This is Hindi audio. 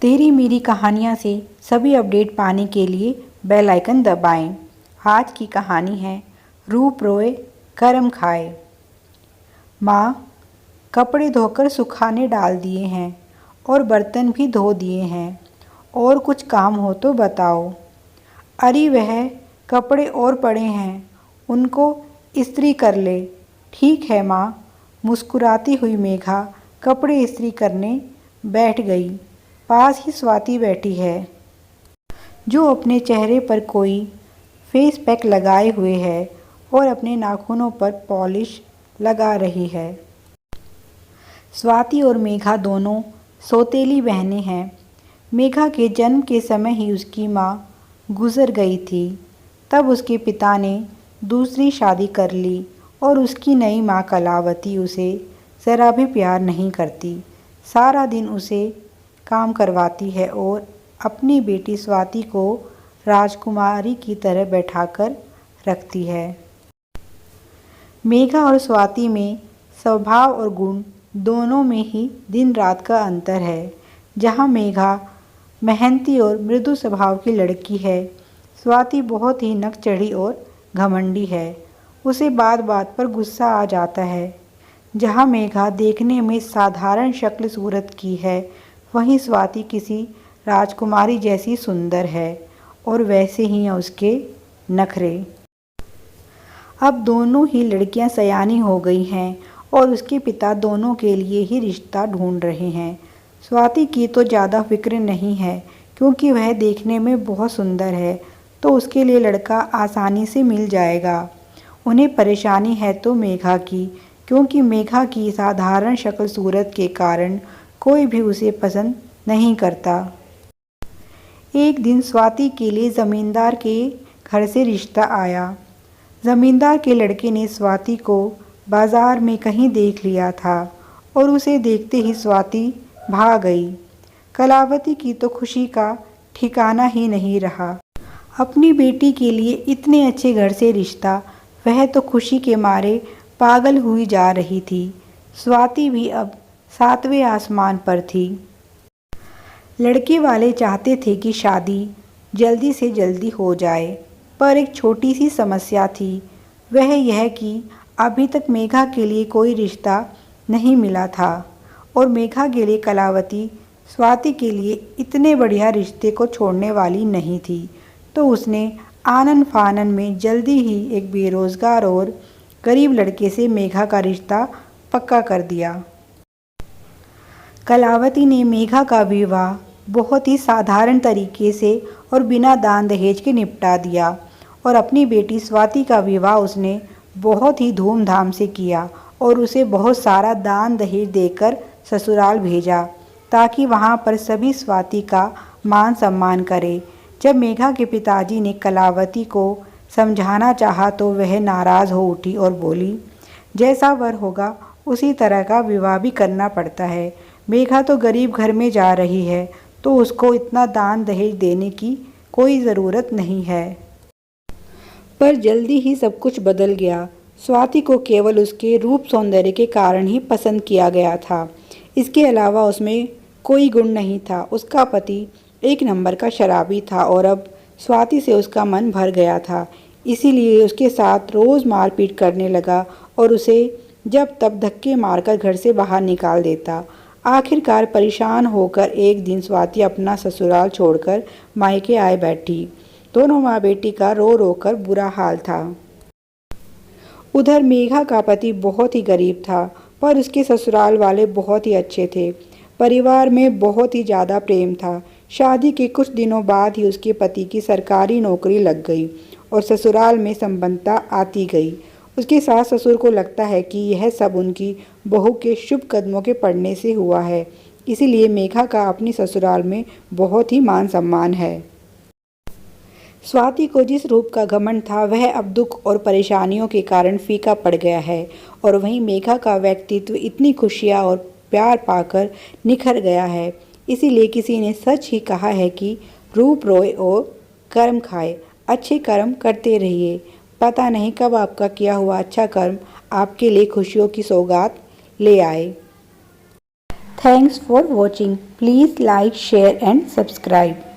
तेरी मेरी कहानियाँ से सभी अपडेट पाने के लिए बेल आइकन दबाएं। आज की कहानी है रूप रोए कर्म खाए। माँ, कपड़े धोकर सुखाने डाल दिए हैं और बर्तन भी धो दिए हैं, और कुछ काम हो तो बताओ। अरे वह कपड़े और पड़े हैं, उनको इस्त्री कर ले। ठीक है माँ, मुस्कुराती हुई मेघा कपड़े इस्त्री करने बैठ गई। पास ही स्वाति बैठी है, जो अपने चेहरे पर कोई फेस पैक लगाए हुए है और अपने नाखूनों पर पॉलिश लगा रही है। स्वाति और मेघा दोनों सौतेली बहनें हैं। मेघा के जन्म के समय ही उसकी माँ गुजर गई थी। तब उसके पिता ने दूसरी शादी कर ली और उसकी नई माँ कलावती उसे ज़रा भी प्यार नहीं करती। सारा दिन उसे काम करवाती है और अपनी बेटी स्वाति को राजकुमारी की तरह बैठाकर रखती है। मेघा और स्वाति में स्वभाव और गुण दोनों में ही दिन रात का अंतर है। जहाँ मेघा मेहनती और मृदु स्वभाव की लड़की है, स्वाति बहुत ही नक चढ़ी और घमंडी है। उसे बात बात पर गुस्सा आ जाता है। जहाँ मेघा देखने में साधारण शक्ल सूरत की है, वहीं स्वाति किसी राजकुमारी जैसी सुंदर है और वैसे ही हैं उसके नखरे। अब दोनों ही लड़कियां सयानी हो गई हैं और उसके पिता दोनों के लिए ही रिश्ता ढूंढ रहे हैं। स्वाति की तो ज़्यादा फिक्र नहीं है, क्योंकि वह देखने में बहुत सुंदर है, तो उसके लिए लड़का आसानी से मिल जाएगा। उन्हें परेशानी है तो मेघा की, क्योंकि मेघा की साधारण शक्ल सूरत के कारण कोई भी उसे पसंद नहीं करता। एक दिन स्वाति के लिए ज़मींदार के घर से रिश्ता आया। ज़मींदार के लड़के ने स्वाति को बाज़ार में कहीं देख लिया था और उसे देखते ही स्वाति भाग गई। कलावती की तो खुशी का ठिकाना ही नहीं रहा। अपनी बेटी के लिए इतने अच्छे घर से रिश्ता, वह तो खुशी के मारे पागल हुई जा रही थी। स्वाति भी अब 7वें आसमान पर थी। लड़के वाले चाहते थे कि शादी जल्दी से जल्दी हो जाए, पर एक छोटी सी समस्या थी। वह यह कि अभी तक मेघा के लिए कोई रिश्ता नहीं मिला था और मेघा के लिए कलावती स्वाति के लिए इतने बढ़िया रिश्ते को छोड़ने वाली नहीं थी। तो उसने आनन फानन में जल्दी ही एक बेरोज़गार और गरीब लड़के से मेघा का रिश्ता पक्का कर दिया। कलावती ने मेघा का विवाह बहुत ही साधारण तरीके से और बिना दान दहेज के निपटा दिया और अपनी बेटी स्वाति का विवाह उसने बहुत ही धूमधाम से किया और उसे बहुत सारा दान दहेज देकर ससुराल भेजा, ताकि वहां पर सभी स्वाति का मान सम्मान करें। जब मेघा के पिताजी ने कलावती को समझाना चाहा तो वह नाराज़ हो उठी और बोली, जैसा वर होगा उसी तरह का विवाह भी करना पड़ता है। मेघा तो गरीब घर में जा रही है, तो उसको इतना दान दहेज देने की कोई ज़रूरत नहीं है। पर जल्दी ही सब कुछ बदल गया। स्वाति को केवल उसके रूप सौंदर्य के कारण ही पसंद किया गया था। इसके अलावा उसमें कोई गुण नहीं था। उसका पति एक नंबर का शराबी था और अब स्वाति से उसका मन भर गया था। इसीलिए उसके साथ रोज़ मारपीट करने लगा और उसे जब तब धक्के मारकर घर से बाहर निकाल देता। आखिरकार परेशान होकर एक दिन स्वाति अपना ससुराल छोड़कर मायके आए बैठी। दोनों माँ बेटी का रो रो कर बुरा हाल था। उधर मेघा का पति बहुत ही गरीब था, पर उसके ससुराल वाले बहुत ही अच्छे थे। परिवार में बहुत ही ज़्यादा प्रेम था। शादी के कुछ दिनों बाद ही उसके पति की सरकारी नौकरी लग गई और ससुराल में संबंधता आती गई। उसके सास ससुर को लगता है कि यह सब उनकी बहू के शुभ कदमों के पड़ने से हुआ है, इसीलिए मेघा का अपनी ससुराल में बहुत ही मान सम्मान है। स्वाति को जिस रूप का घमंड था, वह अब दुख और परेशानियों के कारण फीका पड़ गया है और वहीं मेघा का व्यक्तित्व इतनी खुशियाँ और प्यार पाकर निखर गया है। इसीलिए किसी ने सच ही कहा है कि रूप रोए और कर्म खाए। अच्छे कर्म करते रहिए, पता नहीं कब आपका किया हुआ अच्छा कर्म आपके लिए खुशियों की सौगात ले आए। Thanks for watching. Please like, share and subscribe.